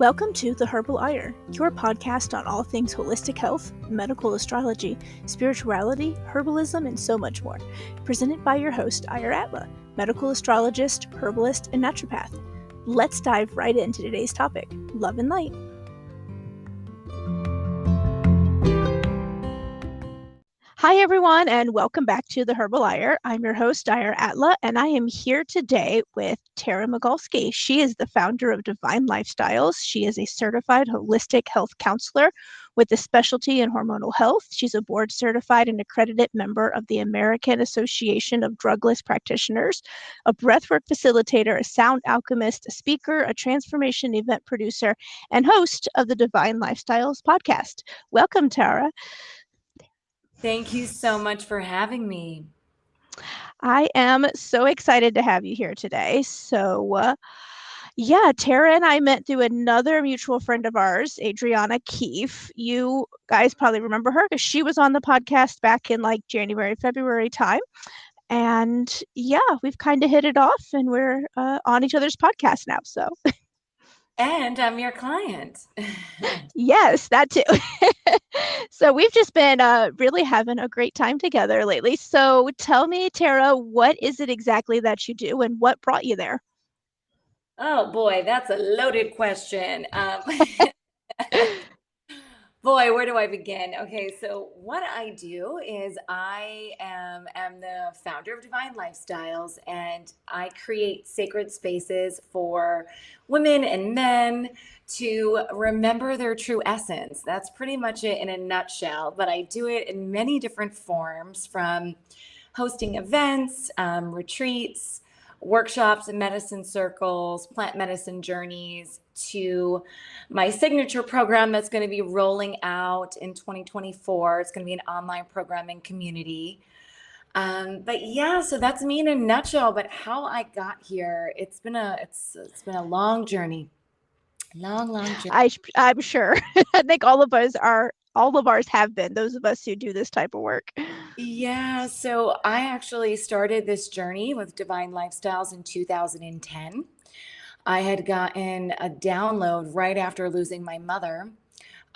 Welcome to The Herbal Ire, your podcast on all things holistic health, medical astrology, spirituality, herbalism, and so much more. Presented by your host, Ire Atla, medical astrologist, herbalist, and naturopath. Let's dive right into today's topic, love and light. Hi, everyone, and welcome back to The Herbal Ire. I'm your host, Ire Atla, and I am here today with Tara Magalski. She is the founder of Divine Lifestyles. She is a certified holistic health counselor with a specialty in hormonal health. She's a board certified and accredited member of the American Association of Drugless Practitioners, a breathwork facilitator, a sound alchemist, a speaker, a transformation event producer, and host of the Divine Lifestyles podcast. Welcome, Tara. Thank you so much for having me. I am so excited to have you here today. So, Tara and I met through another mutual friend of ours, Adriana Keefe. You guys probably remember her because she was on the podcast back in like January, February time. And we've kind of hit it off and we're on each other's podcast now. So. And I'm your client. Yes, that too. So we've just been really having a great time together lately. So tell me, Tara, what is it exactly that you do and what brought you there? Oh boy, that's a loaded question. Boy, where do I begin? Okay, so what I do is I am the founder of Divine Lifestyles, and I create sacred spaces for women and men to remember their true essence. That's pretty much it in a nutshell, but I do it in many different forms, from hosting events, retreats, workshops and medicine circles, plant medicine journeys, to my signature program that's going to be rolling out in 2024. It's going to be an online programming community. So that's me in a nutshell. But how I got here, it's been a long journey. Long journey. I'm sure. I think all of ours have been, those of us who do this type of work. Yeah, so I actually started this journey with Divine Lifestyles in 2010. I had gotten a download right after losing my mother,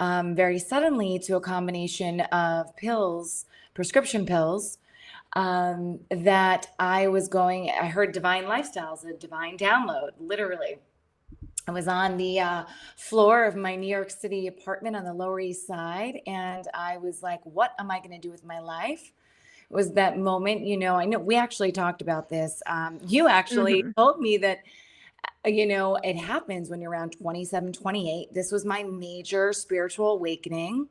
very suddenly, to a combination of pills, prescription pills, that I heard Divine Lifestyles, a divine download, literally. I was on the floor of my New York City apartment on the Lower East Side, and I was like, what am I going to do with my life? It was that moment, I know we actually talked about this. You actually told me that, it happens when you're around 27, 28. This was my major spiritual awakening,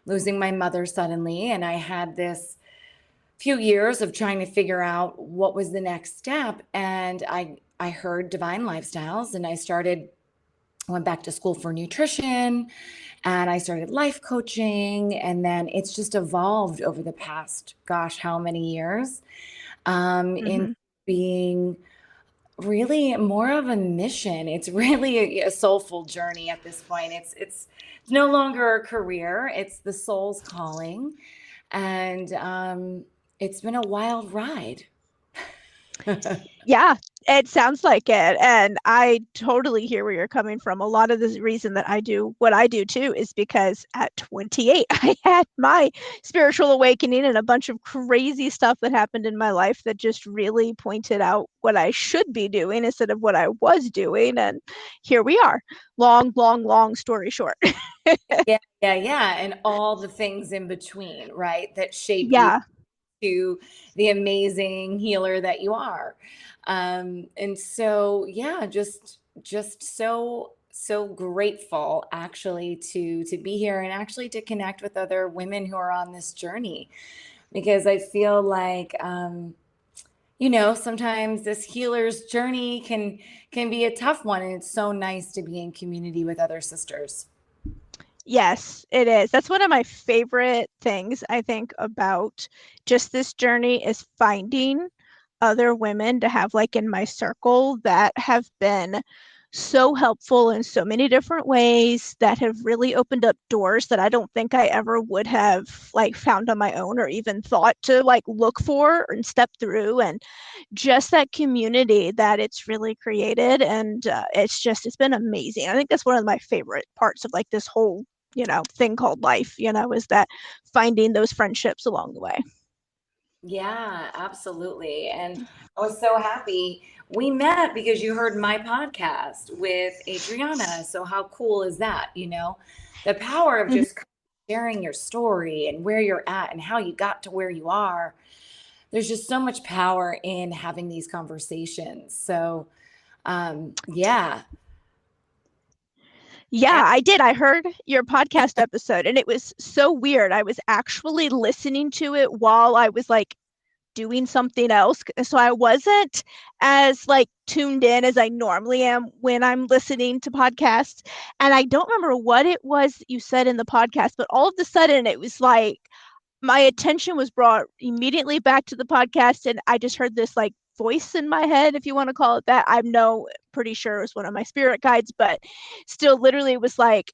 losing my mother suddenly. And I had this few years of trying to figure out what was the next step. And I heard Divine Lifestyles, and I went back to school for nutrition, and I started life coaching. And then it's just evolved over the past, gosh, how many years, in being really more of a mission. It's really a soulful journey at this point. It's no longer a career. It's the soul's calling. And it's been a wild ride. Yeah, it sounds like it. And I totally hear where you're coming from. A lot of the reason that I do what I do too is because at 28, I had my spiritual awakening and a bunch of crazy stuff that happened in my life that just really pointed out what I should be doing instead of what I was doing. And here we are. Long story short. Yeah. And all the things in between, right? That shape you to the amazing healer that you are. And so, just so grateful actually to be here and actually to connect with other women who are on this journey, because I feel like, sometimes this healer's journey can be a tough one. And it's so nice to be in community with other sisters. Yes, it is. That's one of my favorite things, I think, about just this journey, is finding other women to have like in my circle that have been so helpful in so many different ways that have really opened up doors that I don't think I ever would have like found on my own or even thought to like look for and step through. And just that community that it's really created. And it's been amazing. I think that's one of my favorite parts of like this whole, thing called life, is that finding those friendships along the way. Yeah, absolutely. And I was so happy we met because you heard my podcast with Adriana. So how cool is that? The power of Mhm. just sharing your story and where you're at and how you got to where you are. There's just so much power in having these conversations. So, yeah. Yeah, I did. I heard your podcast episode and it was so weird. I was actually listening to it while I was like doing something else. So I wasn't as like tuned in as I normally am when I'm listening to podcasts. And I don't remember what it was that you said in the podcast, but all of a sudden it was like my attention was brought immediately back to the podcast and I just heard this like voice in my head, if you want to call it that. I'm no pretty sure it was one of my spirit guides, but still literally was like,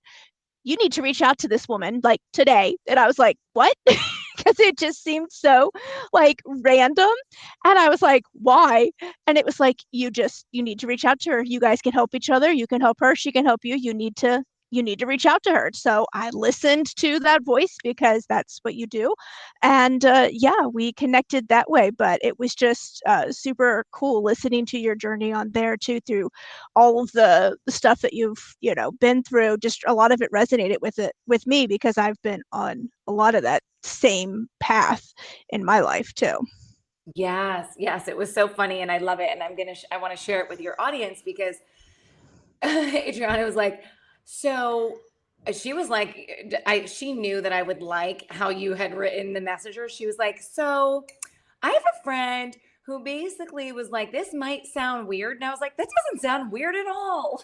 you need to reach out to this woman like today. And I was like, what? Because it just seemed so like random. And I was like, why? And it was like, you need to reach out to her. You guys can help each other. You can help her. She can help you. You need to reach out to her. So I listened to that voice because that's what you do. And yeah, we connected that way. But it was just super cool listening to your journey on there too, through all of the stuff that you've, been through. Just a lot of it resonated with me because I've been on a lot of that same path in my life too. Yes, yes, it was so funny and I love it. And I want to share it with your audience because Adriana was like, so she was like, she knew that I would like how you had written the messenger. She was like, so I have a friend who basically was like, this might sound weird. And I was like, that doesn't sound weird at all.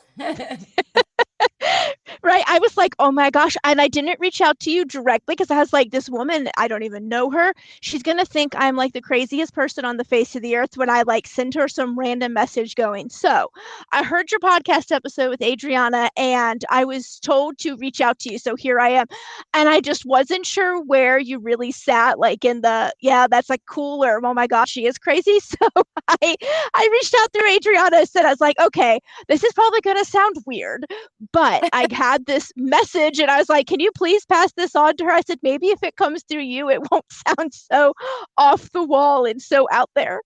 Right. I was like, oh my gosh. And I didn't reach out to you directly because I was like, this woman, I don't even know her. She's going to think I'm like the craziest person on the face of the earth when I like send her some random message going, so I heard your podcast episode with Adriana and I was told to reach out to you. So here I am. And I just wasn't sure where you really sat, like in the, yeah, that's like cool, or oh my gosh, she is crazy. So I, I reached out through Adriana and said, I was like, okay, this is probably going to sound weird, but I had this message and I was like, can you please pass this on to her? I said, maybe if it comes through you, it won't sound so off the wall and so out there.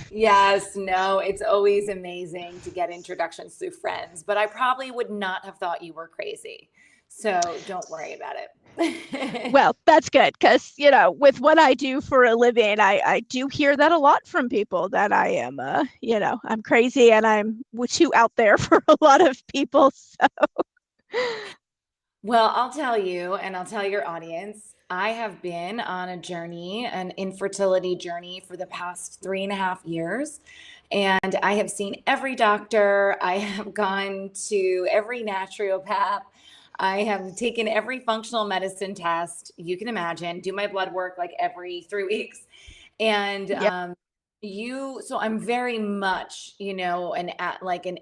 Yes, no, it's always amazing to get introductions through friends, but I probably would not have thought you were crazy. So don't worry about it. Well, that's good because, with what I do for a living, I do hear that a lot from people that I am, I'm crazy and I'm too out there for a lot of people. So, Well, I'll tell you, and I'll tell your audience, I have been on a journey, an infertility journey for the past 3.5 years. And I have seen every doctor. I have gone to every naturopath. I have taken every functional medicine test you can imagine, do my blood work like every 3 weeks. And yeah. so I'm very much, like an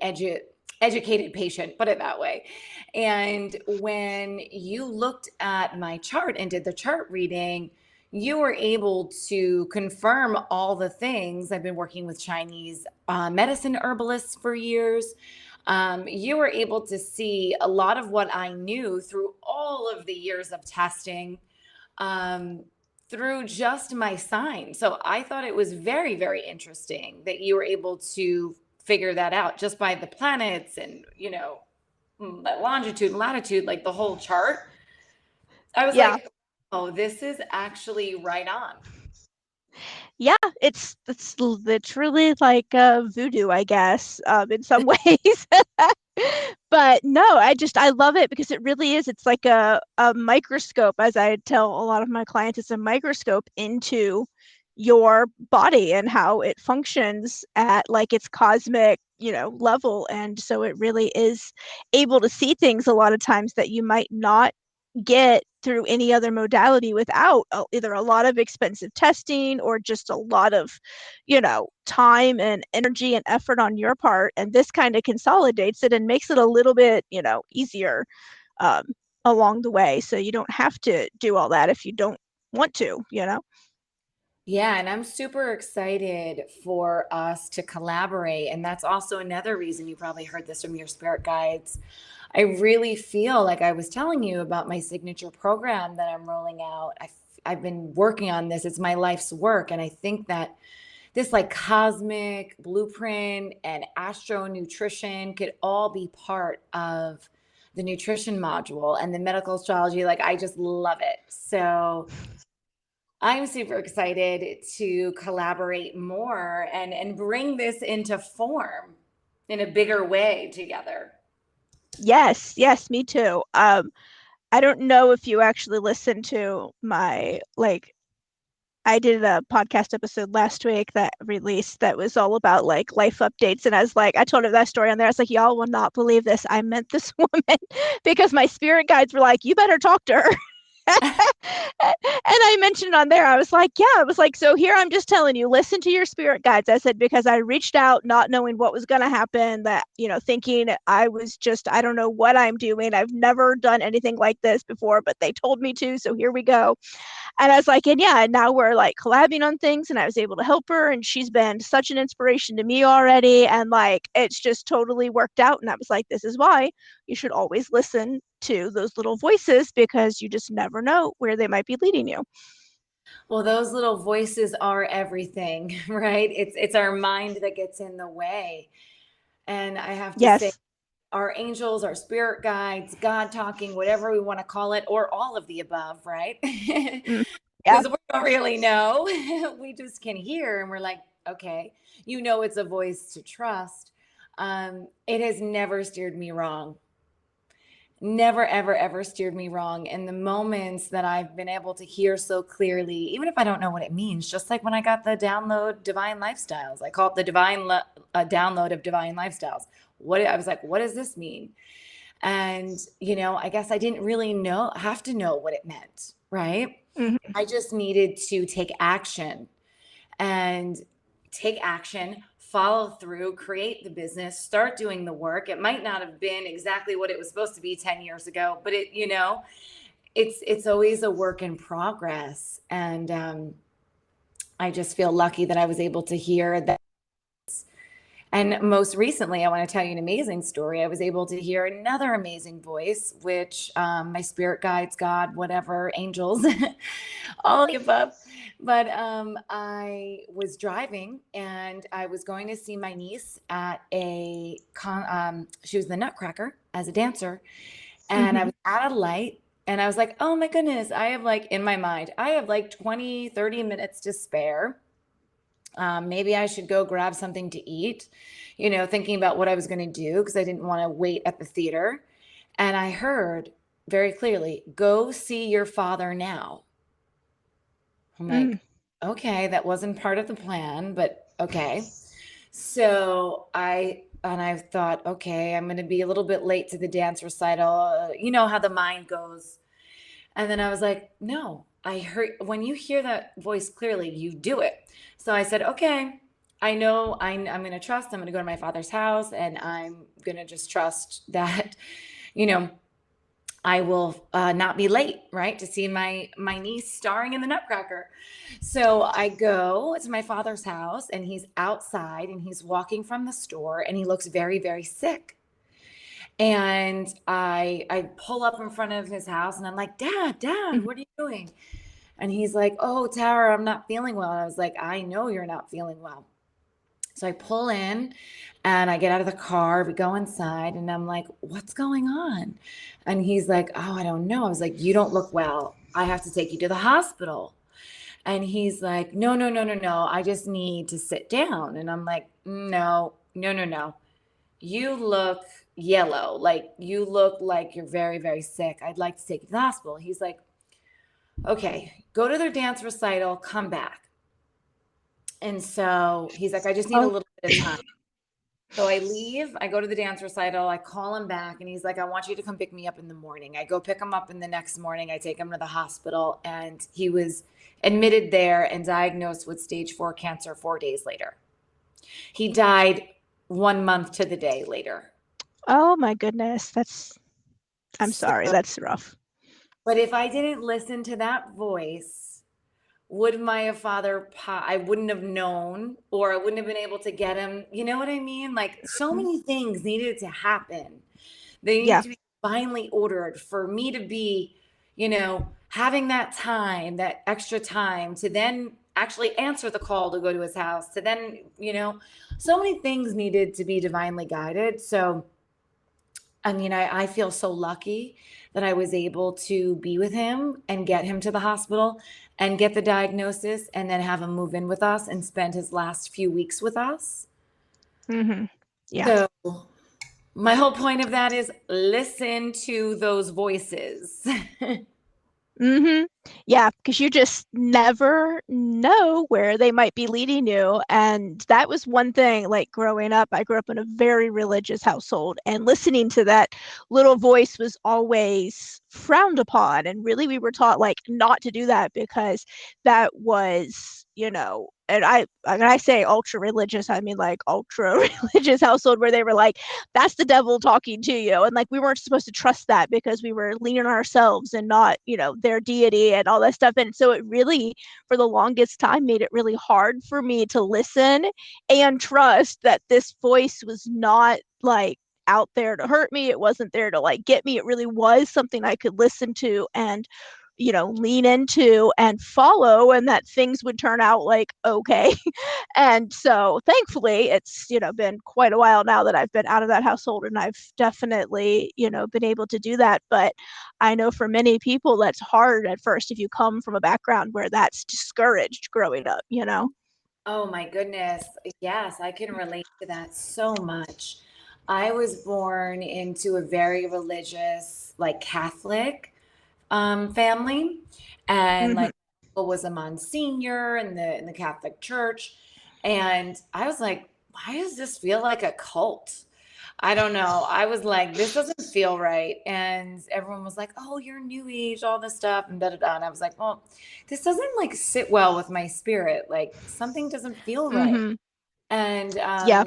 educated patient, put it that way. And when you looked at my chart and did the chart reading, you were able to confirm all the things. I've been working with Chinese medicine herbalists for years. You were able to see a lot of what I knew through all of the years of testing, through just my sign. So I thought it was very, very interesting that you were able to figure that out just by the planets and, longitude, latitude, like the whole chart. I was Yeah. like, oh, this is actually right on. Yeah, it's literally like voodoo, I guess, in some ways. But no, I love it because it really is. It's like a microscope, as I tell a lot of my clients, it's a microscope into your body and how it functions at like its cosmic, level. And so it really is able to see things a lot of times that you might not get through any other modality without either a lot of expensive testing or just a lot of, time and energy and effort on your part. And this kind of consolidates it and makes it a little bit, easier um, along the way. So you don't have to do all that if you don't want to. Yeah, and I'm super excited for us to collaborate. And that's also another reason you probably heard this from your spirit guides. I really feel like I was telling you about my signature program that I'm rolling out. I've been working on this. It's my life's work. And I think that this like cosmic blueprint and astro nutrition could all be part of the nutrition module and the medical astrology. Like, I just love it. So I'm super excited to collaborate more and bring this into form in a bigger way together. Yes, me too. I don't know if you actually listened to my I did a podcast episode last week that released that was all about like life updates. And I told her that story on there. I was like, y'all will not believe this. I met this woman because my spirit guides were like, you better talk to her. And I mentioned on there, I was like, yeah, I was like, so here I'm just telling you, listen to your spirit guides. I said, because I reached out not knowing what was going to happen, that, thinking I was just, I don't know what I'm doing. I've never done anything like this before, but they told me to. So here we go. And I was like, and yeah, and now we're like collabing on things and I was able to help her and she's been such an inspiration to me already. And like, it's just totally worked out. And I was like, this is why you should always listen to those little voices because you just never know where they might be leading you. Well, those little voices are everything, right? It's our mind that gets in the way. And I have to say, Yes. our angels, our spirit guides, God talking, whatever we want to call it, or all of the above, right? Mm, yeah. Because we don't really know. We just can hear and we're like, okay, it's a voice to trust. It has never steered me wrong. Never, ever, ever steered me wrong. In the moments that I've been able to hear so clearly, even if I don't know what it means, just like when I got the download Divine Lifestyles, I call it the download of Divine Lifestyles. I was like, what does this mean? And, I guess I didn't really have to know what it meant, right? Mm-hmm. I just needed to take action and follow through, create the business, start doing the work. It might not have been exactly what it was supposed to be 10 years ago, but it's always a work in progress. And I just feel lucky that I was able to hear that. And most recently, I want to tell you an amazing story. I was able to hear another amazing voice, which my spirit guides, God, whatever, angels, all of the above. But I was driving and I was going to see my niece at she was the Nutcracker as a dancer. And I Mm-hmm. was at a light and I was like, oh my goodness, in my mind, I have like 20, 30 minutes to spare. Maybe I should go grab something to eat, thinking about what I was going to do because I didn't want to wait at the theater. And I heard very clearly, go see your father now. I'm Mm-hmm. like, okay, that wasn't part of the plan, but okay. So I thought, okay, I'm going to be a little bit late to the dance recital. You know how the mind goes. And then I was like, no, I heard when you hear that voice clearly, you do it. So I said, okay, I know I'm going to trust. I'm going to go to my father's house and I'm going to just trust that, you know, I will not be late, right, to see my niece starring in the Nutcracker. So I go to my father's house and he's outside and he's walking from the store and he looks very, very sick. And I pull up in front of his house and I'm like, Dad, what are you doing? And he's like, oh, Tara, I'm not feeling well. And I was like, I know you're not feeling well. So I pull in and I get out of the car. We go inside and I'm like, what's going on? And he's like, oh, I don't know. I was like, you don't look well. I have to take you to the hospital. And he's like, no, no, no, no, no. I just need to sit down. And I'm like, no, no, no, no. You look yellow. Like you look like you're very, very sick. I'd like to take you to the hospital. He's like, okay, go to their dance recital, come back. And so he's like, I just need a Oh, little bit of time. So I leave, I go to the dance recital, I call him back, and he's like, I want you to come pick me up in the morning. I go pick him up in the next morning. I take him to the hospital, and he was admitted there and diagnosed with stage 4 cancer 4 days later. He died 1 month to the day later. Oh my goodness. I'm So, sorry. That's rough. but if I didn't listen to that voice, would my father, I wouldn't have known, or I wouldn't have been able to get him. You know what I mean? Like, so Mhm. many things needed to happen. They needed Yeah. to be divinely ordered for me to be, having that time, that extra time to then actually answer the call to go to his house, to then, so many things needed to be divinely guided. So, I mean, I feel so lucky that I was able to be with him and get him to the hospital and get the diagnosis and then have him move in with us and spend his last few weeks with us. Yeah. So, my whole point of that is listen to those voices. Yeah, because you just never know where they might be leading you. And that was one thing, like growing up, I grew up in a very religious household, and listening to that little voice was always frowned upon. And really, we were taught like not to do that because that was, and when I say ultra religious, I mean like ultra religious household where they were like, that's the devil talking to you. And like we weren't supposed to trust that because we were leaning on ourselves and not, their deity and all that stuff. And so it really, for the longest time, made it really hard for me to listen and trust that this voice was not like out there to hurt me. It wasn't there to like get me. It really was something I could listen to and lean into and follow, and that things would turn out like okay. And so thankfully it's been quite a while now that I've been out of that household, and I've definitely been able to do that. But I know for many people that's hard at first if you come from a background where that's discouraged growing up. Oh my goodness. Yes, I can relate to that so much. I was born into a very religious, like Catholic family, and Mm-hmm. like was a Monsignor in the Catholic Church, and I was like, why does this feel like a cult? I don't know. I was like, this doesn't feel right. And everyone was like, oh, you're new age, all this stuff, and da da da. And I was like, well, this doesn't like sit well with my spirit. Like something doesn't feel right. Mm-hmm. And Yeah.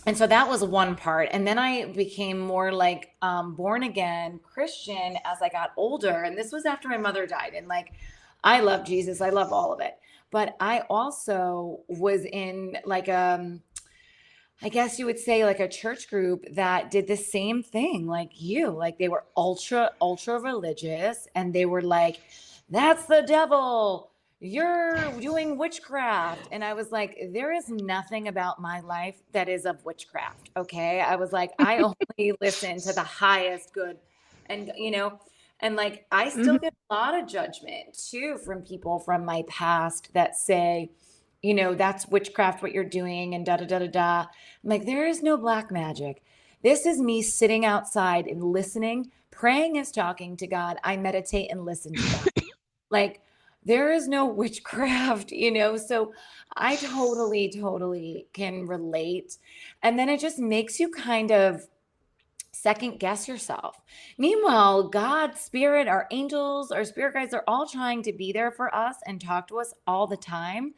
and so that was one part. And then I became more like born again Christian as I got older. And this was after my mother died. And like, I love Jesus. I love all of it. But I also was in like I guess you would say like a church group that did the same thing like you. Like they were ultra, ultra religious, and they were like, that's the devil. You're doing witchcraft. And I was like, there is nothing about my life that is of witchcraft. Okay. I was like, I only listen to the highest good. And, and like I still Mm-hmm. get a lot of judgment too from people from my past that say, that's witchcraft, what you're doing, and da da da da da. I'm like, there is no black magic. This is me sitting outside and listening, praying is talking to God. I meditate and listen to God. Like, there is no witchcraft, So I totally, totally can relate. And then it just makes you kind of second guess yourself. Meanwhile, God, spirit, our angels, our spirit guides are all trying to be there for us and talk to us all the time.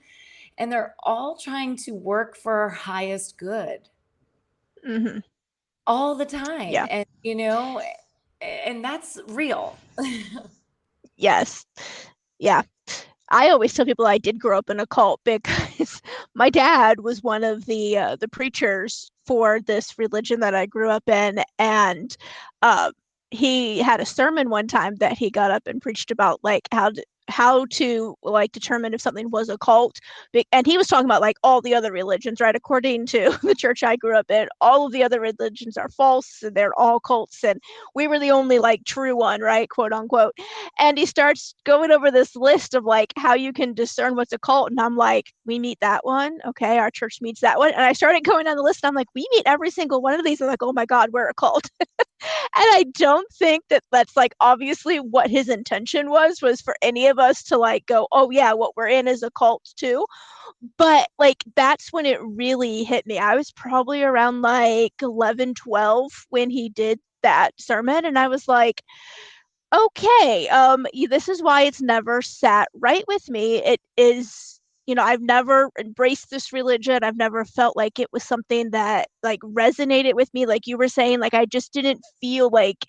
And they're all trying to work for our highest good Mm-hmm. all the time. Yeah. And that's real. Yes. Yeah. I always tell people I did grow up in a cult because my dad was one of the preachers for this religion that I grew up in, and uh, he had a sermon one time that he got up and preached about like how to like determine if something was a cult. And he was talking about like all the other religions, right? According to the church I grew up in, all of the other religions are false and they're all cults, and we were the only like true one, right, quote unquote. And he starts going over this list of like how you can discern what's a cult, and I'm like, we meet that one, okay, our church meets that one. And I started going down the list, and I'm like, we meet every single one of these. I'm like, oh my god, we're a cult. And I don't think that that's like obviously what his intention was for any of of us to like go, oh yeah, what we're in is a cult too. But like that's when it really hit me. I was probably around like 11, 12 when he did that sermon, and I was like, okay, this is why it's never sat right with me. It is, I've never embraced this religion. I've never felt like it was something that like resonated with me, like you were saying. Like I just didn't feel like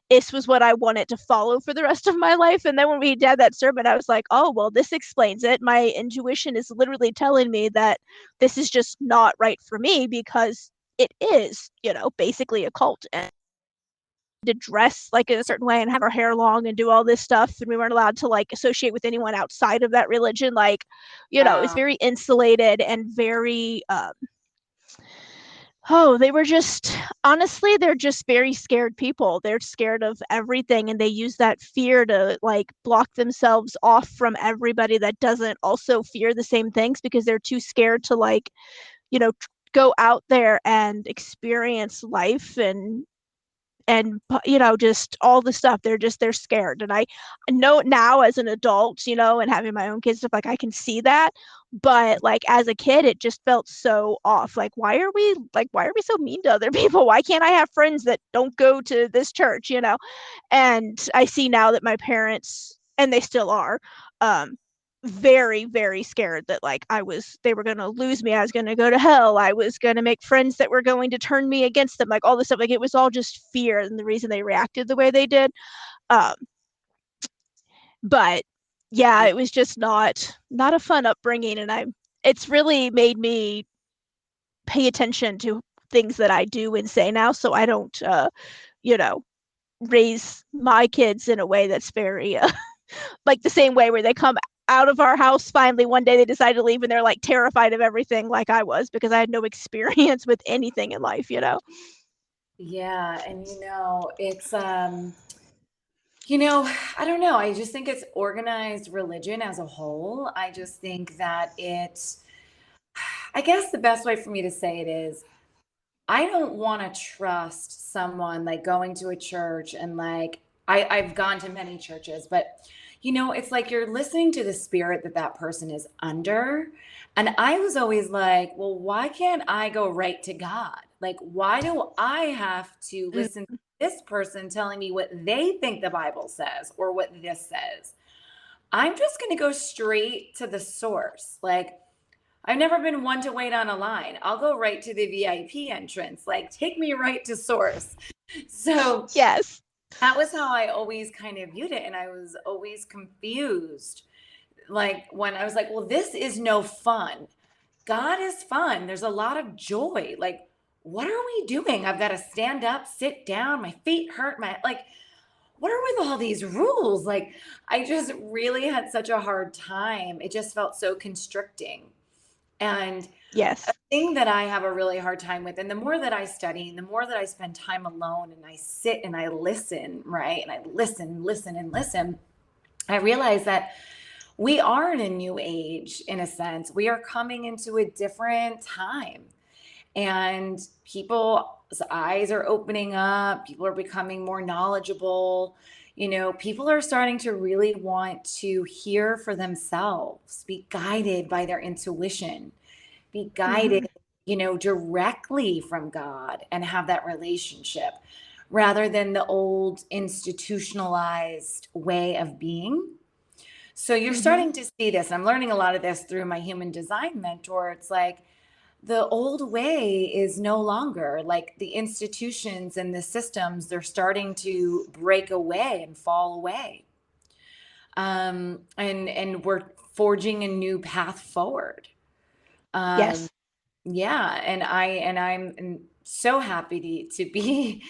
this was what I wanted to follow for the rest of my life. And then when we did that sermon, I was like, oh, well, this explains it. My intuition is literally telling me that this is just not right for me, because it is, basically a cult. And to dress like a certain way and have our hair long and do all this stuff, and we weren't allowed to like associate with anyone outside of that religion. Like, it's Wow. very insulated and very oh, they were just, honestly, they're just very scared people. They're scared of everything, and they use that fear to like block themselves off from everybody that doesn't also fear the same things, because they're too scared to like, go out there and experience life and just all the stuff. They're scared. And I know now as an adult, and having my own kids stuff, like I can see that. But like as a kid, it just felt so off. Like why are we so mean to other people? Why can't I have friends that don't go to this church? And I see now that my parents, and they still are, very, very scared that like they were going to lose me. I was going to go to hell. I was going to make friends that were going to turn me against them, like all this stuff. Like it was all just fear, and the reason they reacted the way they did. um but yeah, it was just not a fun upbringing. And it's really made me pay attention to things that I do and say now, so I don't you know raise my kids in a way that's very like the same way where they come out of our house finally one day, they decide to leave and they're like terrified of everything, like I was, because I had no experience with anything in life. Yeah, and it's I don't know. I just think it's organized religion as a whole. I just think that I guess the best way for me to say it is I don't want to trust someone like going to a church and like I've gone to many churches, but it's like you're listening to the spirit that that person is under. And I was always like, well, why can't I go right to God? Like, why do I have to listen to this person telling me what they think the Bible says or what this says? I'm just going to go straight to the source. Like, I've never been one to wait on a line. I'll go right to the VIP entrance. Like, take me right to source. So Yes. that was how I always kind of viewed it. And I was always confused. Like, when I was like, well, this is no fun. God is fun. There's a lot of joy. Like, what are we doing? I've got to stand up, sit down. My feet hurt. What are with all these rules? Like, I just really had such a hard time. It just felt so constricting. And Yes. a thing that I have a really hard time with, and the more that I study, and the more that I spend time alone and I sit and I listen, right? And I listen, I realize that we are in a new age, in a sense. We are coming into a different time. And people's eyes are opening up. People are becoming more knowledgeable. People are starting to really want to hear for themselves, be guided by their intuition, be guided, directly from God and have that relationship rather than the old institutionalized way of being. So you're starting to see this, and I'm learning a lot of this through my human design mentor. It's like the old way is no longer, like the institutions and the systems, they're starting to break away and fall away. And we're forging a new path forward. Yes. Yeah, and I'm so happy to be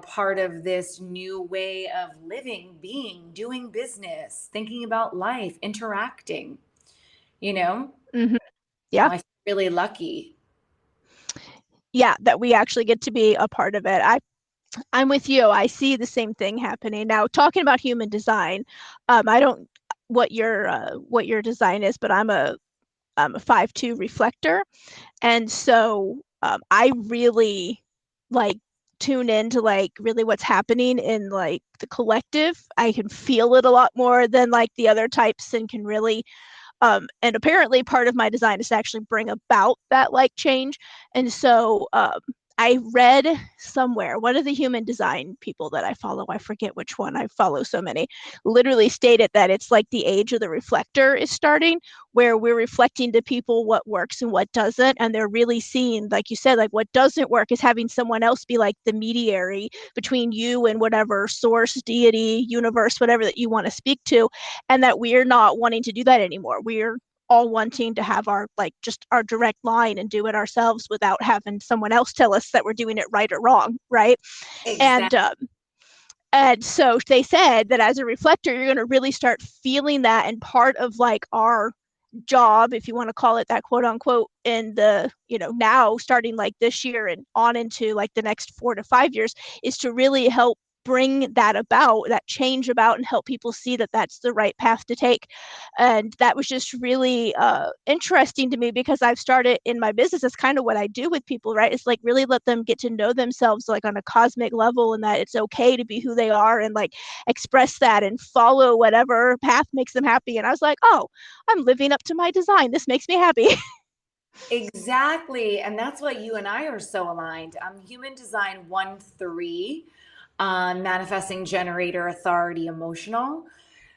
part of this new way of living, being, doing business, thinking about life, interacting. Yeah. I feel really lucky. Yeah, that we actually get to be a part of it. I'm with you. I see the same thing happening now. Talking about human design, I don't what your design is, but I'm a 5-2 reflector. And so I really like tune into like really what's happening in like the collective. I can feel it a lot more than like the other types, and can really and apparently part of my design is to actually bring about that like change. And so I read somewhere, one of the human design people that I follow, I forget which one, I follow so many, literally stated that it's like the age of the reflector is starting, where we're reflecting to people what works and what doesn't. And they're really seeing, like you said, like what doesn't work is having someone else be like the mediary between you and whatever source, deity, universe, whatever that you want to speak to. And that we're not wanting to do that anymore. We're all wanting to have our like just our direct line and do it ourselves without having someone else tell us that we're doing it right or wrong, right? Exactly. And so they said that as a reflector, you're going to really start feeling that. And part of like our job, if you want to call it that, quote unquote, in the, you know, now starting like this year and on into like the next 4 to 5 years, is to really help bring that about, that change about, and help people see that that's the right path to take. And that was just really interesting to me, because I've started in my business, that's kind of what I do with people, right? It's like really let them get to know themselves like on a cosmic level, and that it's okay to be who they are, and like express that and follow whatever path makes them happy. And I was like, oh, I'm living up to my design, this makes me happy. Exactly. And that's why you and I are so aligned. I'm human design 1-3, manifesting generator, authority, emotional.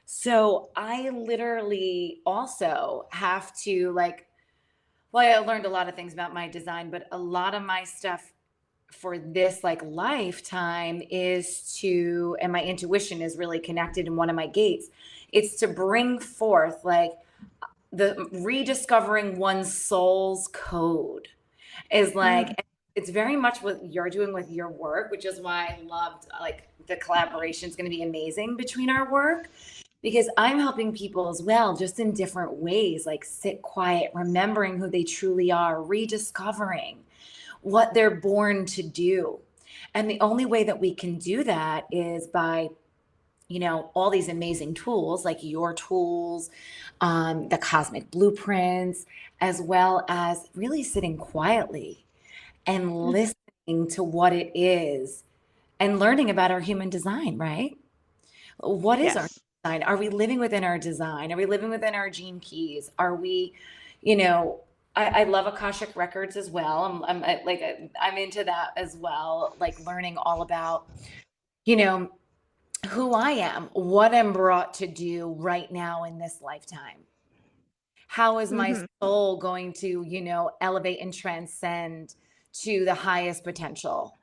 So I literally also have to like, well, I learned a lot of things about my design, but a lot of my stuff for this like lifetime is to, and my intuition is really connected in one of my gates. It's to bring forth like the rediscovering one's soul's code is like, Mm, it's very much what you're doing with your work, which is why I loved like the collaboration is going to be amazing between our work, because I'm helping people as well, just in different ways, like sit quiet, remembering who they truly are, rediscovering what they're born to do. And the only way that we can do that is by, you know, all these amazing tools like your tools, the cosmic blueprints, as well as really sitting quietly and mm, listening to what it is and learning about our human design, right? What is our yes. design? Are we living within our design? Are we living within our gene keys? Are we, you know, I love Akashic records as well. I'm into that as well, like learning all about, you know, who I am, what I'm brought to do right now in this lifetime. How is my Mm-hmm. soul going to, you know, elevate and transcend to the highest potential?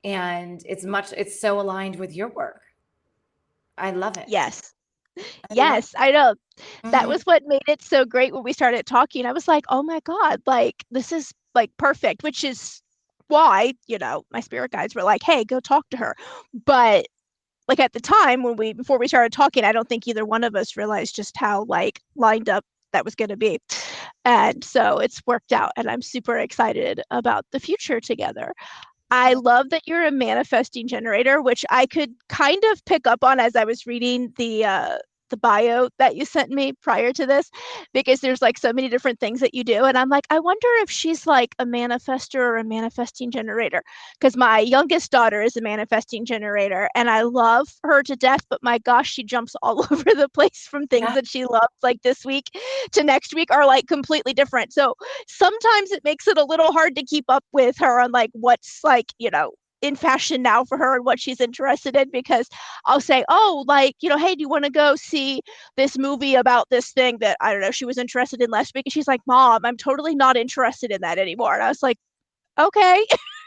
And it's so aligned with your work. I love it. Yes. I love Yes, I know. it. That Mhm. was what made it so great when we started talking. I was like, oh my God, like this is like perfect, which is why, you know, my spirit guides were like, hey, go talk to her. But like at the time when before we started talking, I don't think either one of us realized just how like lined up that was going to be. And so it's worked out, and I'm super excited about the future together. I love that you're a manifesting generator, which I could kind of pick up on as I was reading the bio that you sent me prior to this, because there's like so many different things that you do, and I'm like, I wonder if she's like a manifester or a manifesting generator, because my youngest daughter is a manifesting generator, and I love her to death, but my gosh, she jumps all over the place from things Yeah. that she loves like this week to next week are like completely different. So sometimes it makes it a little hard to keep up with her on like what's like, you know, in fashion now for her and what she's interested in, because I'll say, oh, like, you know, hey, do you want to go see this movie about this thing that I don't know she was interested in last week? And she's like, Mom, I'm totally not interested in that anymore. And I was like, okay,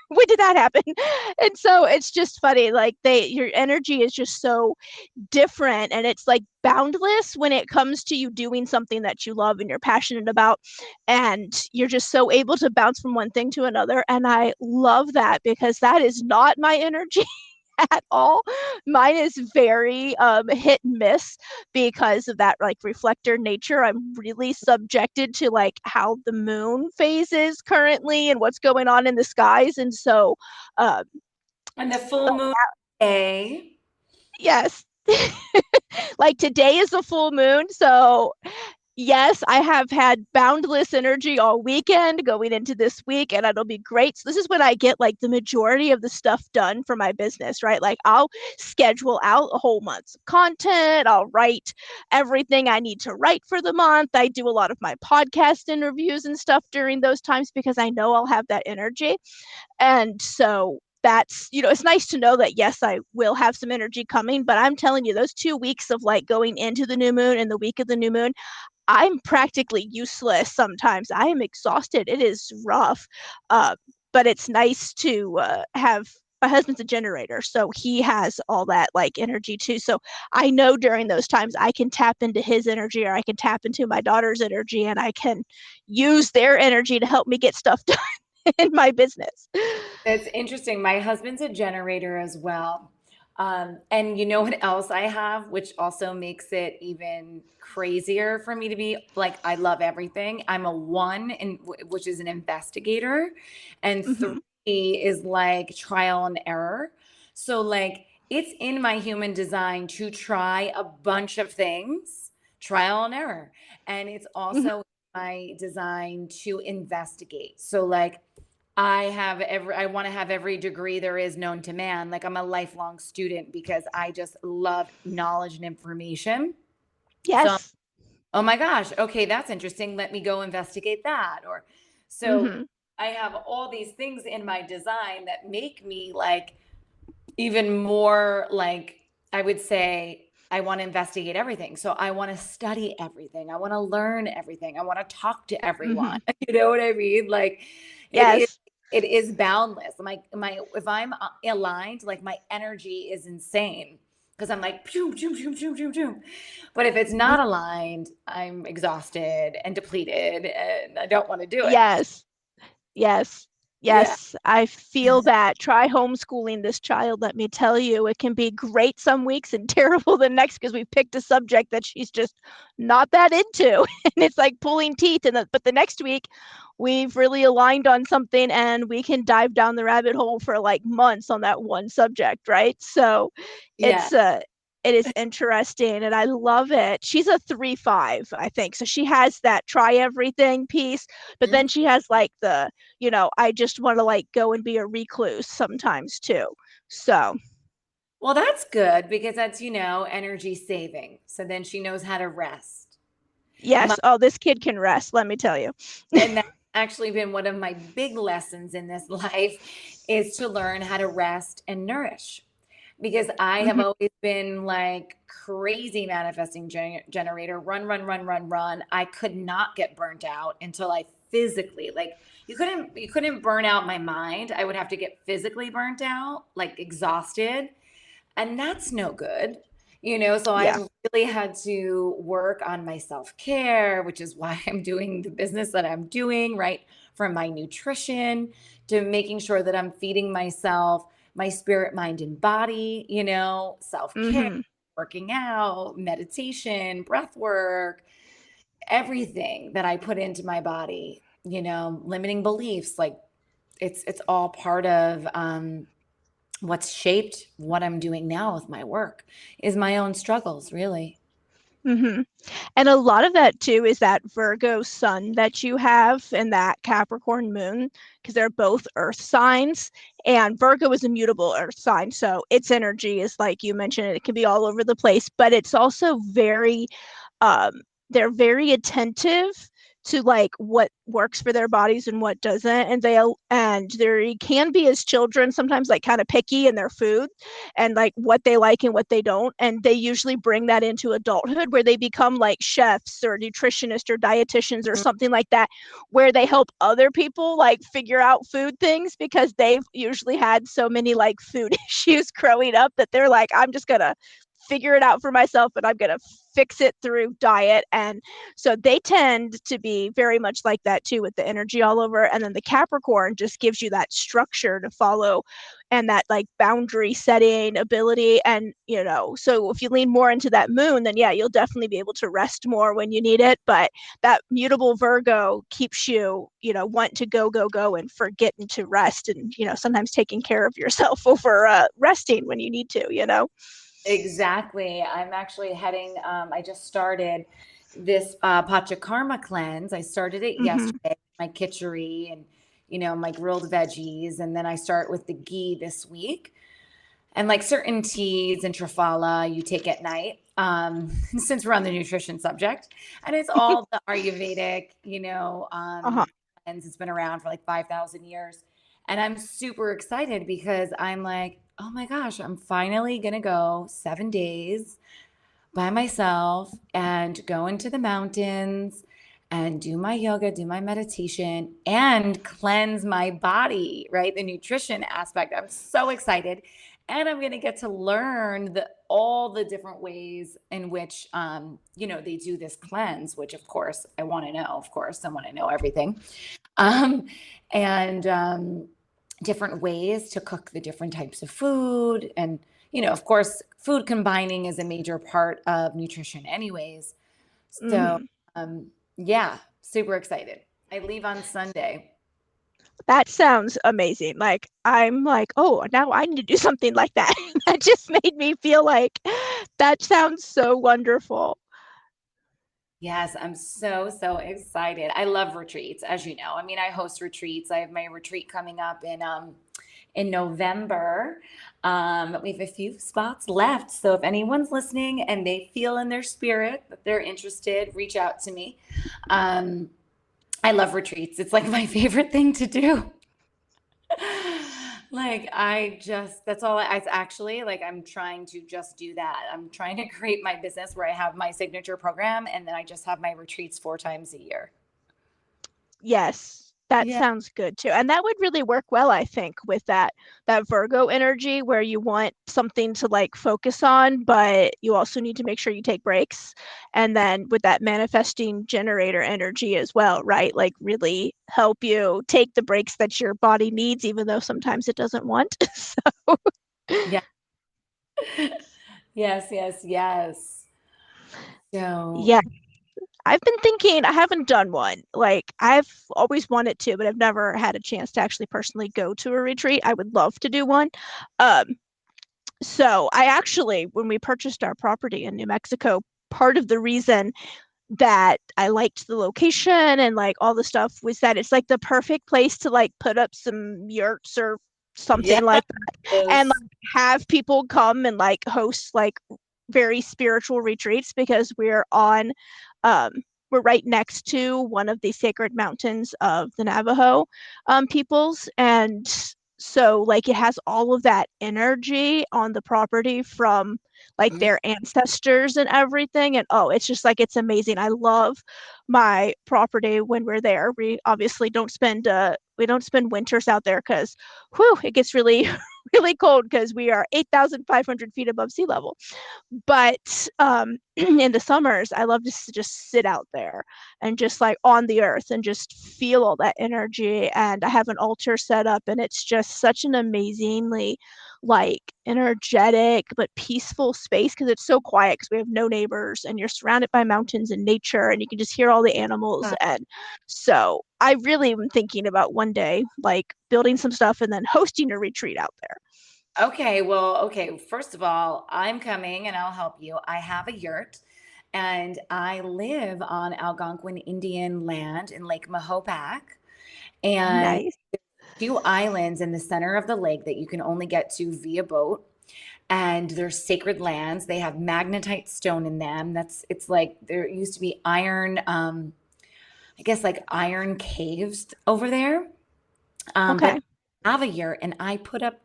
when did that happen? And so it's just funny, like your energy is just so different, and it's like boundless when it comes to you doing something that you love and you're passionate about, and you're just so able to bounce from one thing to another. And I love that, because that is not my energy at all. Mine is very hit and miss, because of that like reflector nature. I'm really subjected to like how the moon phases currently and what's going on in the skies. And so um And the full moon day. yes. Like today is the full moon, so Yes, I have had boundless energy all weekend going into this week, and it'll be great. So, this is when I get like the majority of the stuff done for my business, right? Like, I'll schedule out a whole month's content, I'll write everything I need to write for the month. I do a lot of my podcast interviews and stuff during those times because I know I'll have that energy. And so, that's, it's nice to know that yes, I will have some energy coming, but I'm telling you, those 2 weeks of like going into the new moon and the week of the new moon, I'm practically useless sometimes. I am exhausted. It is rough. Uh, but it's nice to have my husband's a generator, so he has all that like energy too. So I know during those times I can tap into his energy or I can tap into my daughter's energy and I can use their energy to help me get stuff done in my business. That's interesting. My husband's a generator as well. And you know what else I have, which also makes it even crazier for me to be like, I love everything. I'm a one, which is an investigator, and Mm-hmm. three is like trial and error. So, like, it's in my human design to try a bunch of things, trial and error. And it's Mm-hmm. also my design to investigate. So, like, I want to have every degree there is known to man. Like, I'm a lifelong student because I just love knowledge and information. So, Yes. oh my gosh, okay, that's interesting. Let me go investigate that. Or so Mm-hmm. I have all these things in my design that make me like even more like, I would say I want to investigate everything. So I want to study everything. I want to learn everything. I want to talk to everyone. Mm-hmm. You know what I mean? Like, it is Yes. it is boundless. My if I'm aligned, like, my energy is insane because I'm like pew pew pew pew pew pew. But if it's not aligned, I'm exhausted and depleted and I don't want to do it. Yes. Yes. Yeah. Yes, I feel that. Try homeschooling this child. Let me tell you, it can be great some weeks and terrible the next because we picked a subject that she's just not that into. And it's like pulling teeth. But the next week, we've really aligned on something and we can dive down the rabbit hole for like months on that one subject, right? So Yeah. it's it is interesting and I love it. She's a 3-5, I think. So she has that try everything piece, but then she has like the, I just want to like go and be a recluse sometimes too. So, Well, that's good because that's, energy saving. So then she knows how to rest. My, yes. Oh, this kid can rest, let me tell you. and that's actually been one of my big lessons in this life is to learn how to rest and nourish. Because I have Mhm. always been like crazy manifesting generator, run, run, run, run, run. I could not get burnt out until I physically, like, you couldn't burn out my mind. I would have to get physically burnt out, like exhausted. And that's no good. So Yeah. I've really had to work on my self-care, which is why I'm doing the business that I'm doing, right? From my nutrition to making sure that I'm feeding myself, my spirit, mind, and body, self-care, Mhm. working out, meditation, breath work, everything that I put into my body, limiting beliefs, like, it's all part of what's shaped what I'm doing now with my work is my own struggles, really. Mhm. And a lot of that too is that Virgo sun that you have and that Capricorn moon, because they're both earth signs. And Virgo is a mutable earth sign. So its energy is like you mentioned, it can be all over the place, but it's also very um, they're very attentive to like what works for their bodies and what doesn't, and they can be as children sometimes like kind of picky in their food and like what they like and what they don't, and they usually bring that into adulthood where they become like chefs or nutritionists or dietitians or something like that, where they help other people like figure out food things because they've usually had so many like food issues growing up that they're like, I'm just gonna figure it out for myself and I'm going to fix it through diet. And so they tend to be very much like that too, with the energy all over. And then the Capricorn just gives you that structure to follow and that like boundary setting ability. And, so if you lean more into that moon, then yeah, you'll definitely be able to rest more when you need it. But that mutable Virgo keeps you, want to go, go, go and forgetting to rest and, sometimes taking care of yourself over resting when you need to. Exactly. I'm actually heading, I just started this Pachakarma cleanse. I started it Mm-hmm. yesterday, my kitchery and, my grilled veggies. And then I start with the ghee this week. And like certain teas and triphala you take at night, since we're on the nutrition subject. And it's all the Ayurvedic, Uh-huh. cleanse. It's been around for like 5,000 years. And I'm super excited because I'm like, oh my gosh, I'm finally going to go 7 days by myself and go into the mountains and do my yoga, do my meditation, and cleanse my body, right? The nutrition aspect. I'm so excited. And I'm going to get to learn all the different ways in which, they do this cleanse, which of course I want to know. Of course, I want to know everything. Um, and different ways to cook the different types of food. And, of course, food combining is a major part of nutrition anyways. So, Mm-hmm. yeah, super excited. I leave on Sunday. That sounds amazing. Like I'm like, oh, now I need to do something like that. That just made me feel like that sounds so wonderful. Yes, I'm so, so excited. I love retreats, as you know. I mean, I host retreats. I have my retreat coming up in November. We have a few spots left. So if anyone's listening and they feel in their spirit that they're interested, reach out to me. I love retreats. It's like my favorite thing to do. Like that's all it's actually like I'm trying to just do that. I'm trying to create my business where I have my signature program and then I just have my retreats 4 times a year. Yes, that Yeah. sounds good too. And that would really work well, I think, with that Virgo energy where you want something to like focus on, but you also need to make sure you take breaks. And then with that manifesting generator energy as well, right? Like really help you take the breaks that your body needs, even though sometimes it doesn't want. So, Yeah. Yes, yes, yes. So, yeah, I've been thinking, I haven't done one. Like, I've always wanted to, but I've never had a chance to actually personally go to a retreat. I would love to do one. Um, so I actually, when we purchased our property in New Mexico, part of the reason that I liked the location and like all the stuff was that it's like the perfect place to like put up some yurts or something like that and yes. like have people come and like host like very spiritual retreats because um we're right next to one of the sacred mountains of the Navajo peoples, and so like it has all of that energy on the property from like Mm. their ancestors and everything. And oh, it's just like it's amazing. I love my property when we're there. We obviously don't spend winters out there because whew, it gets really really cold because we are 8,500 feet above sea level. But in the summers, I love to just sit out there and just like on the earth and just feel all that energy. And I have an altar set up, and it's just such an amazingly like energetic but peaceful space because it's so quiet because we have no neighbors and you're surrounded by mountains and nature and you can just hear all the animals. And so I really am thinking about one day like building some stuff and then hosting a retreat out there. Okay, well, okay. First of all, I'm coming and I'll help you. I have a yurt and I live on Algonquin Indian land in Lake Mahopac. And Nice. two islands in the center of the lake that you can only get to via boat. And they're sacred lands. They have magnetite stone in them. It's like there used to be iron, I guess like iron caves over there. But Okay. I have a yurt and I put up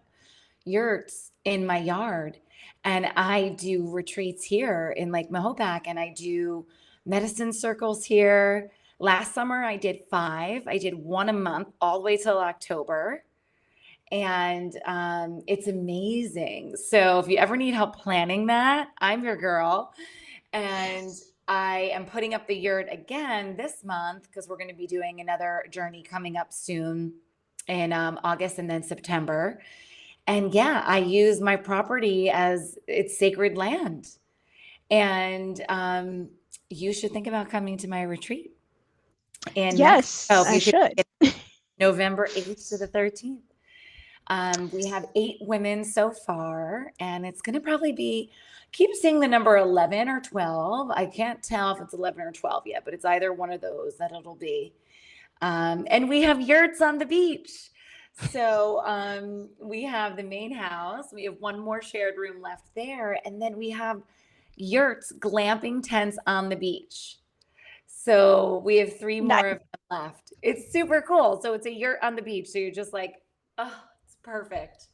yurts in my yard and I do retreats here in Lake Mahopac and I do medicine circles here. Last summer I did 5. I did one a month all the way till October. And it's amazing. So if you ever need help planning that, I'm your girl. And I am putting up the yurt again this month because we're going to be doing another journey coming up soon in August and then September. And yeah, I use my property as it's sacred land. And you should think about coming to my retreat in Yes, Mexico. If I you could should. get November 8th to the 13th. We have 8 women so far, and it's going to probably be, keep seeing the number 11 or 12. I can't tell if it's 11 or 12 yet, but it's either one of those that it'll be. And we have yurts on the beach. So we have the main house. We have one more shared room left there. And then we have yurts, glamping tents on the beach. So we have 3 Nice. more of them left. It's super cool. So it's a yurt on the beach. So you're just like, oh, it's perfect.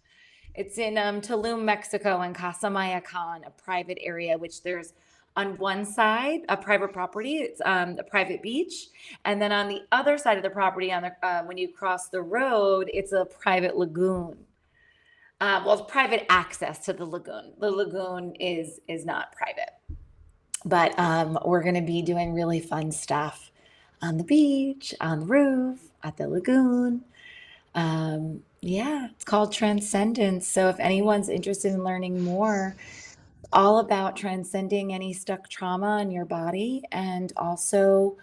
It's in Tulum, Mexico, and Casamayacan, a private area, which there's on one side a private property. It's a private beach, and then on the other side of the property, on the when you cross the road, it's a private lagoon. Well, it's private access to the lagoon. The lagoon is not private, but we're going to be doing really fun stuff on the beach, on the roof, at the lagoon. Yeah, it's called Transcendence. So if anyone's interested in learning more, all about transcending any stuck trauma in your body, and also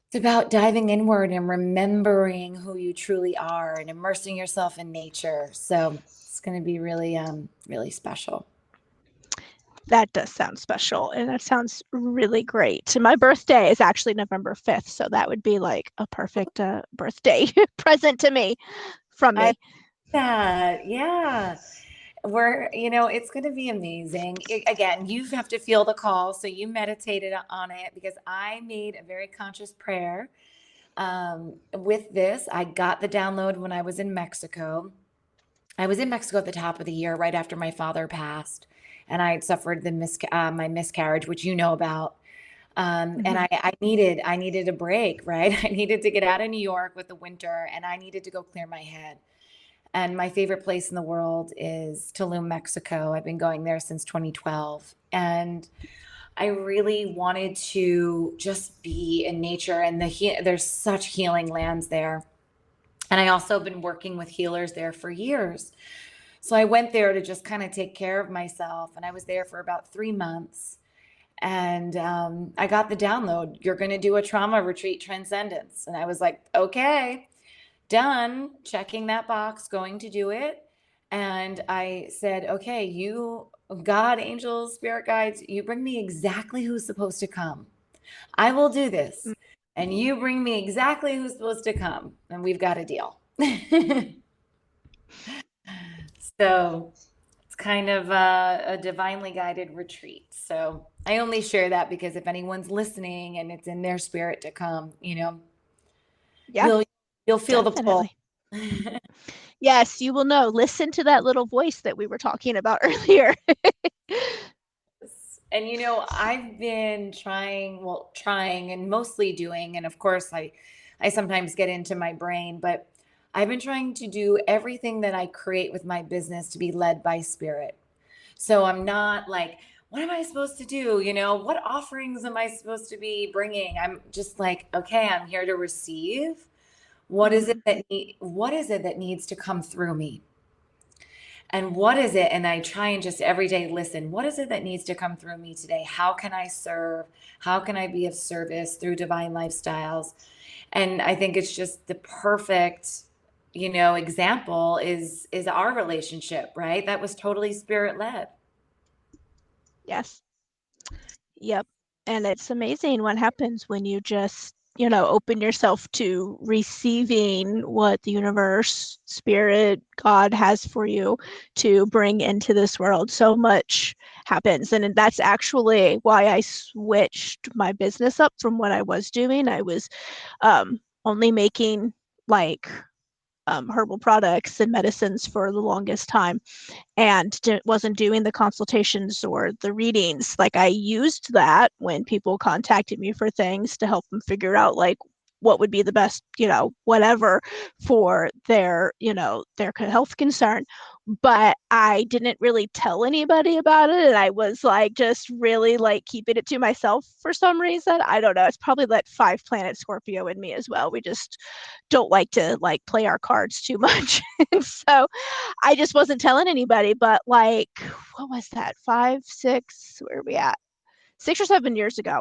it's about diving inward and remembering who you truly are and immersing yourself in nature. So it's going to be really, really special. That does sound special, and that sounds really great. My birthday is actually November 5th, so that would be like a perfect birthday present to me from me. That, yeah. It's going to be amazing. Again, you have to feel the call. So you meditated on it, because I made a very conscious prayer with this. I got the download when I was in Mexico. I was in Mexico at the top of the year, right after my father passed, and I had suffered my miscarriage, which you know about. And I needed a break, right? I needed to get out of New York with the winter, and I needed to go clear my head. And my favorite place in the world is Tulum, Mexico. I've been going there since 2012. And I really wanted to just be in nature, and there's such healing lands there. And I also have been working with healers there for years. So I went there to just kind of take care of myself. And I was there for about 3 months. And I got the download, you're going to do a trauma retreat, Transcendence. And I was like, okay, done, checking that box, going to do it. And I said, okay, you, God, angels, spirit guides, you bring me exactly who's supposed to come. I will do this. And you bring me exactly who's supposed to come. And we've got a deal. So it's kind of a divinely guided retreat. So I only share that because if anyone's listening and it's in their spirit to come, yeah, you'll feel definitely the pull. Yes, you will know. Listen to that little voice that we were talking about earlier. And I've been trying and mostly doing, and of course I sometimes get into my brain, but I've been trying to do everything that I create with my business to be led by spirit. So I'm not like, what am I supposed to do? What offerings am I supposed to be bringing? I'm just like, okay, I'm here to receive. What is it that needs to come through me? And what is it? And I try and just every day listen, what is it that needs to come through me today? How can I serve? How can I be of service through divine lifestyles? And I think it's just the perfect, example is our relationship, right? That was totally spirit led. Yes. Yep. And it's amazing what happens when you just, open yourself to receiving what the universe, spirit, God has for you to bring into this world. So much happens. And that's actually why I switched my business up from what I was doing. I was only making like herbal products and medicines for the longest time, and wasn't doing the consultations or the readings. Like, I used that when people contacted me for things to help them figure out like what would be the best, whatever for their, their health concern. But I didn't really tell anybody about it. And I was like, just really like keeping it to myself for some reason. I don't know. It's probably that 5-planet Scorpio in me as well. We just don't like to like play our cards too much. So I just wasn't telling anybody. But like, what was that? 5, 6, where are we at? 6 or 7 years ago.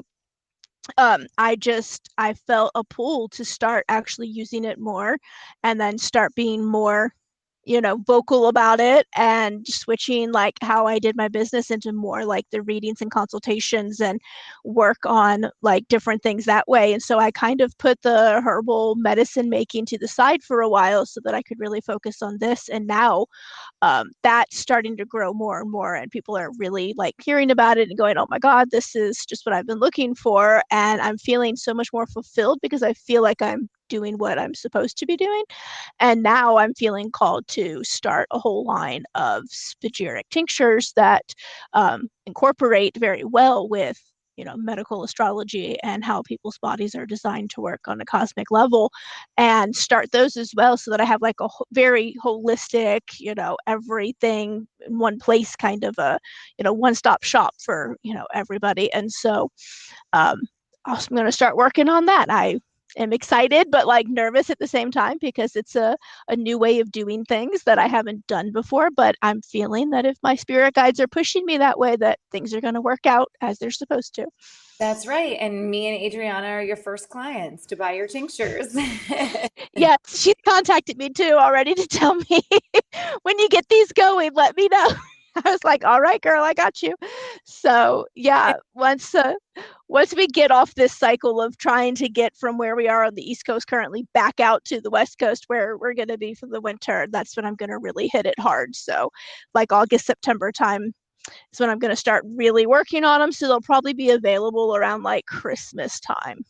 I felt a pull to start actually using it more, and then start being more, vocal about it, and switching like how I did my business into more like the readings and consultations and work on like different things that way. And so I kind of put the herbal medicine making to the side for a while so that I could really focus on this. And now that's starting to grow more and more, and people are really like hearing about it and going, oh my god, this is just what I've been looking for. And I'm feeling so much more fulfilled because I feel like I'm doing what I'm supposed to be doing. And now I'm feeling called to start a whole line of spagyric tinctures that incorporate very well with medical astrology and how people's bodies are designed to work on a cosmic level, and start those as well, so that I have like a very holistic, everything in one place, kind of a one-stop shop for everybody. And so I'm going to start working on that. I am excited but like nervous at the same time, because it's a new way of doing things that I haven't done before. But I'm feeling that if my spirit guides are pushing me that way, that things are going to work out as they're supposed to. That's right. And me and Adriana are your first clients to buy your tinctures. Yeah, she's contacted me too already to tell me when you get these going, let me know. I was like, all right, girl, I got you. So yeah, once we get off this cycle of trying to get from where we are on the East Coast currently back out to the West Coast where we're going to be for the winter, that's when I'm going to really hit it hard. So like August, September time is when I'm going to start really working on them. So they'll probably be available around like Christmas time.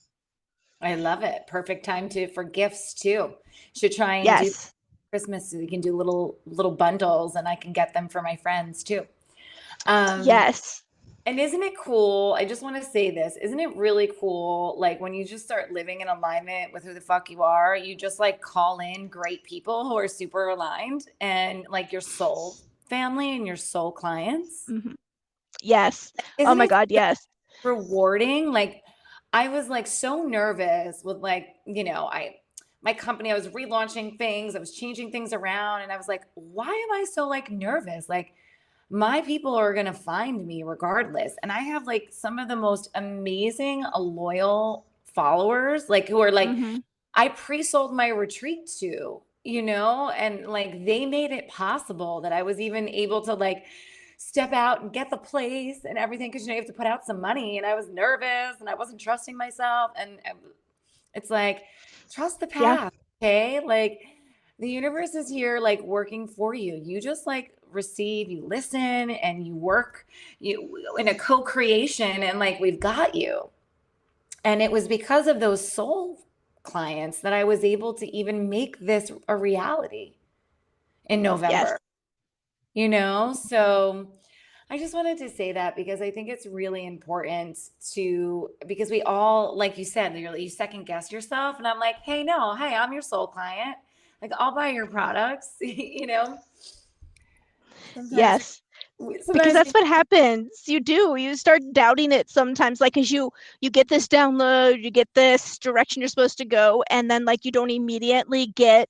I love it. Perfect time for gifts too. Should try and do Yes. Christmas so we can do little bundles, and I can get them for my friends too. Um, Yes. and isn't it cool? I just want to say this. Isn't it really cool? Like when you just start living in alignment with who the fuck you are, you just like call in great people who are super aligned, and like your soul family and your soul clients. Mm-hmm. Yes. Oh Isn't my it God, yes. rewarding? Like I was like so nervous with like, my company, I was relaunching things, I was changing things around, and I was like, why am I so like nervous? Like my people are going to find me regardless. And I have like some of the most amazing, loyal followers, like who are like, Mm-hmm. I pre-sold my retreat to, and like they made it possible that I was even able to like step out and get the place and everything. Cause you have to put out some money, and I was nervous and I wasn't trusting myself. And it's like, trust the Yeah. path. Okay. Like the universe is here, like working for you. You just like receive, you listen, and you work you in a co-creation, and like we've got you. And it was because of those soul clients that I was able to even make this a reality in Yes. November, So I just wanted to say that because I think it's really important because we all, like you said, you second guess yourself. And I'm like, hey, no, hey, I'm your soul client. Like I'll buy your products, Sometimes Yes. Because sometimes that's what happens. You start doubting it sometimes, like as you get this download, you get this direction you're supposed to go, and then like you don't immediately get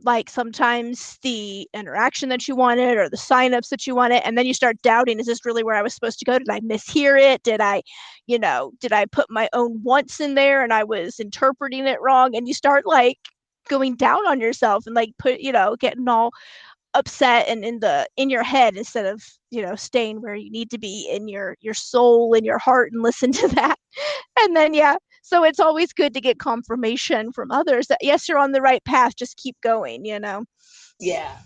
like sometimes the interaction that you wanted or the signups that you wanted, and then you start doubting, is this really where I was supposed to go? Did I mishear it? Did I put my own wants in there and I was interpreting it wrong? And you start like going down on yourself and like getting all upset and in your head, instead of staying where you need to be in your soul and your heart and listen to that. And then yeah, so it's always good to get confirmation from others that yes, you're on the right path, just keep going. Yeah.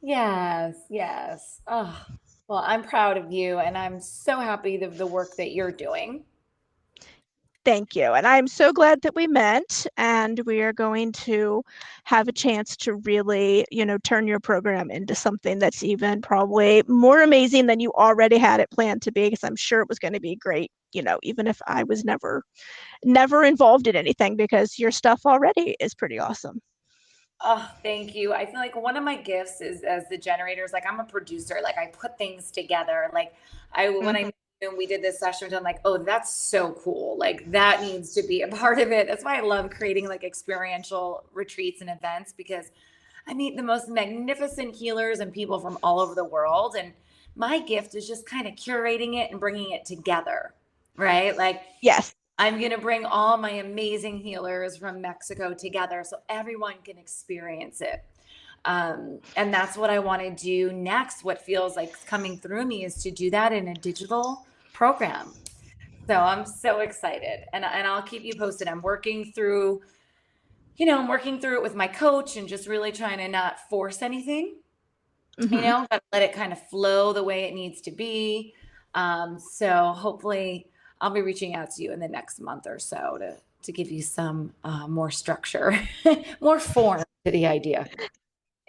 Yes, yes. Oh, well, I'm proud of you, and I'm so happy of the work that you're doing. Thank you. And I'm so glad that we met, and we are going to have a chance to really, turn your program into something that's even probably more amazing than you already had it planned to be, because I'm sure it was going to be great, even if I was never involved in anything, because your stuff already is pretty awesome. Oh, thank you. I feel like one of my gifts is as the generators, like I'm a producer, like I put things together. Like when Mm-hmm. I when we did this session, I'm like, oh, that's so cool. Like that needs to be a part of it. That's why I love creating like experiential retreats and events, because I meet the most magnificent healers and people from all over the world. And my gift is just kind of curating it and bringing it together. Right. Like Yes. I'm going to bring all my amazing healers from Mexico together so everyone can experience it. And that's what I want to do next. What feels like coming through me is to do that in a digital program. So I'm so excited, and I'll keep you posted. I'm working through, I'm working through it with my coach and just really trying to not force anything, but let it kind of flow the way it needs to be. So hopefully I'll be reaching out to you in the next month or so to give you some more structure, more form to the idea.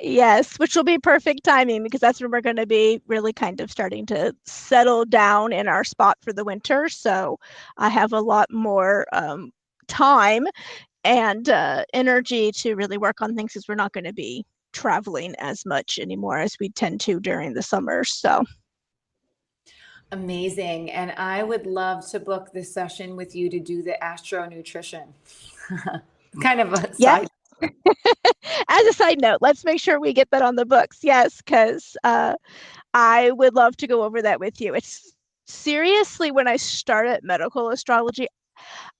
Yes, which will be perfect timing because that's when we're going to be really kind of starting to settle down in our spot for the winter. So I have a lot more time and energy to really work on things because we're not going to be traveling as much anymore as we tend to during the summer. So amazing. And I would love to book this session with you to do the astro nutrition. Kind of a side. As a side note, let's make sure we get that on the books. Yes, because I would love to go over that with you. It's seriously, when I started medical astrology,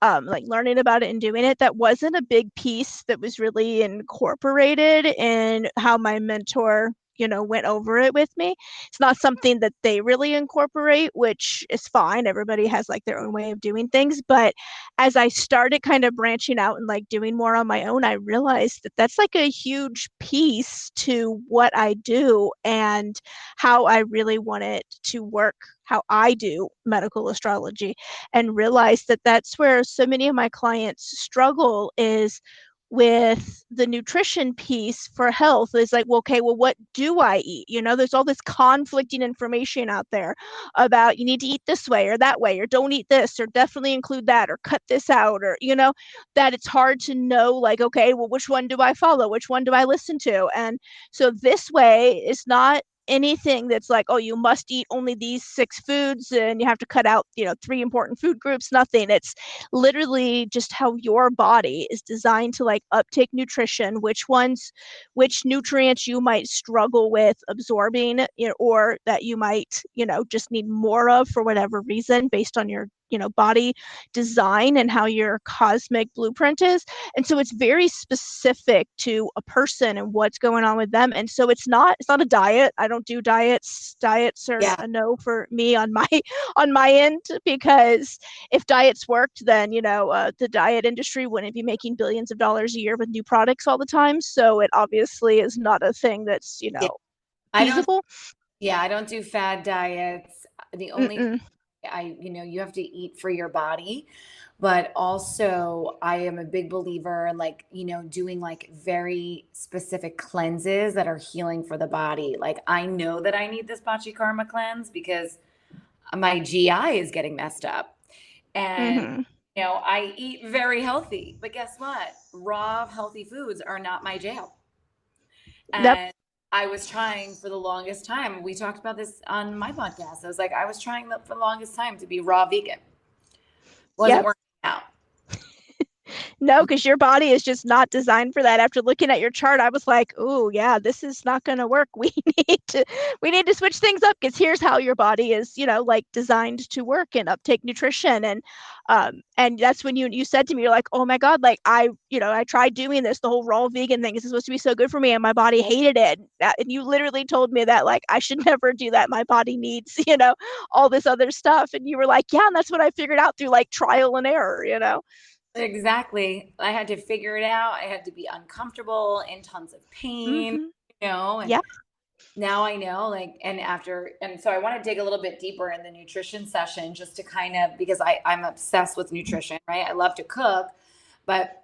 like learning about it and doing it, that wasn't a big piece that was really incorporated in how my mentor went over it with me. It's not something that they really incorporate, which is fine. Everybody has like their own way of doing things. But as I started kind of branching out and like doing more on my own, I realized that that's like a huge piece to what I do and how I really want it to work, how I do medical astrology, and realized that that's where so many of my clients struggle is with the nutrition piece for health. Is like, well, okay, well, what do I eat? There's all this conflicting information out there about you need to eat this way or that way, or don't eat this, or definitely include that, or cut this out, or that it's hard to know, like, okay, well, which one do I follow, which one do I listen to? And so this way is not anything that's like, oh, you must eat only these 6 foods and you have to cut out 3 important food groups. Nothing. It's literally just how your body is designed to like uptake nutrition, which nutrients you might struggle with absorbing, or that you might just need more of for whatever reason based on your body design and how your cosmic blueprint is. And so it's very specific to a person and what's going on with them. And so it's not a diet. I don't do diets. Diets are a no for me on my end, because if diets worked, then the diet industry wouldn't be making billions of dollars a year with new products all the time. So it obviously is not a thing that's feasible. I don't do fad diets. The only you have to eat for your body, but also I am a big believer in like, doing like very specific cleanses that are healing for the body. Like I know that I need this Karma cleanse because my GI is getting messed up. And I eat very healthy, but guess what? Raw healthy foods are not my jail. And I was trying for the longest time. We talked about this on my podcast. I was like, I was trying for the longest time to be raw vegan. Wasn't working out. No, because your body is just not designed for that. After looking at your chart, I was like, oh yeah, this is not going to work. We need to switch things up, because here's how your body is, like designed to work and uptake nutrition. And that's when you said to me, you're like, oh my God, like I tried doing this, the whole raw vegan thing. This is supposed to be so good for me, and my body hated it. And you literally told me that like I should never do that. My body needs, all this other stuff. And you were like, yeah, and that's what I figured out through like trial and error. Exactly. I had to figure it out. I had to be uncomfortable, in tons of pain, and now I know, like, and so I want to dig a little bit deeper in the nutrition session, just to kind of, because I'm obsessed with nutrition, right? I love to cook, but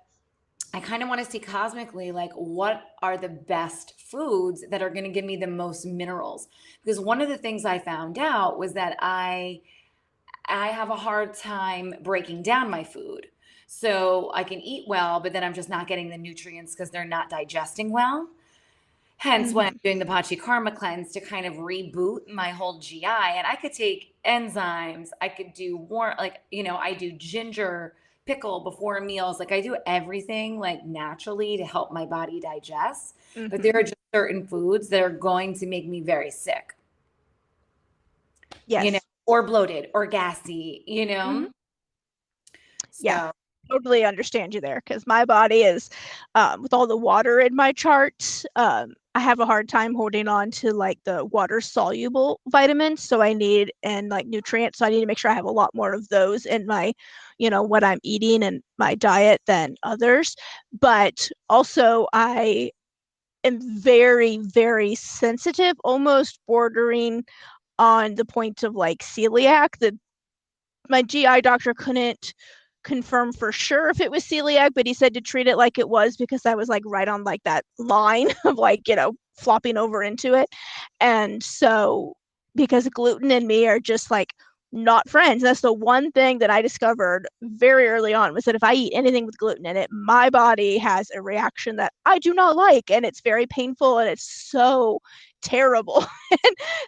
I kind of want to see cosmically, like, what are the best foods that are going to give me the most minerals? Because one of the things I found out was that I have a hard time breaking down my food. So I can eat well, but then I'm just not getting the nutrients because they're not digesting well. Hence when I'm doing the Karma cleanse to kind of reboot my whole GI. And I could take enzymes. I could do more, like, I do ginger pickle before meals. Like I do everything like naturally to help my body digest. But there are just certain foods that are going to make me very sick. Yes. Or bloated or gassy, So. Yeah. Totally understand you there, because my body is with all the water in my chart, I have a hard time holding on to like the water soluble vitamins. So I need, and like nutrients. So I need to make sure I have a lot more of those in my, what I'm eating and my diet than others. But also, I am very, very sensitive, almost bordering on the point of like celiac. My GI doctor couldn't confirm for sure if it was celiac, but he said to treat it like it was because I was like right on like that line of like, flopping over into it. And so because gluten and me are just like not friends. That's the one thing that I discovered very early on, was that if I eat anything with gluten in it, my body has a reaction that I do not like, and it's very painful and it's so terrible.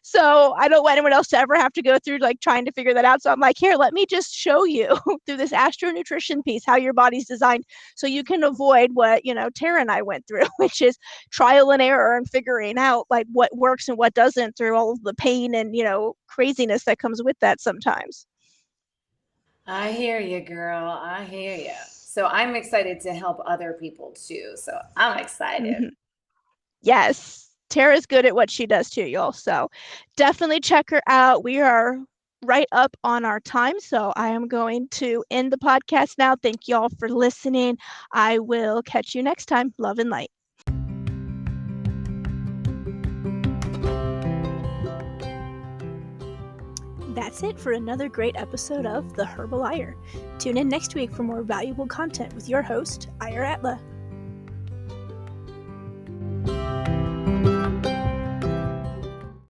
So I don't want anyone else to ever have to go through like trying to figure that out. So I'm like, here, let me just show you through this astro nutrition piece how your body's designed, so you can avoid what, Tara and I went through, which is trial and error and figuring out like what works and what doesn't through all of the pain and, craziness that comes with that sometimes. I hear you, girl. I hear you. So I'm excited to help other people too. So I'm excited. Mm-hmm. Yes. Tara's good at what she does too, y'all. So definitely check her out. We are right up on our time. So I am going to end the podcast now. Thank y'all for listening. I will catch you next time. Love and light. That's it for another great episode of The Herbal Liar. Tune in next week for more valuable content with your host, Ira Atla.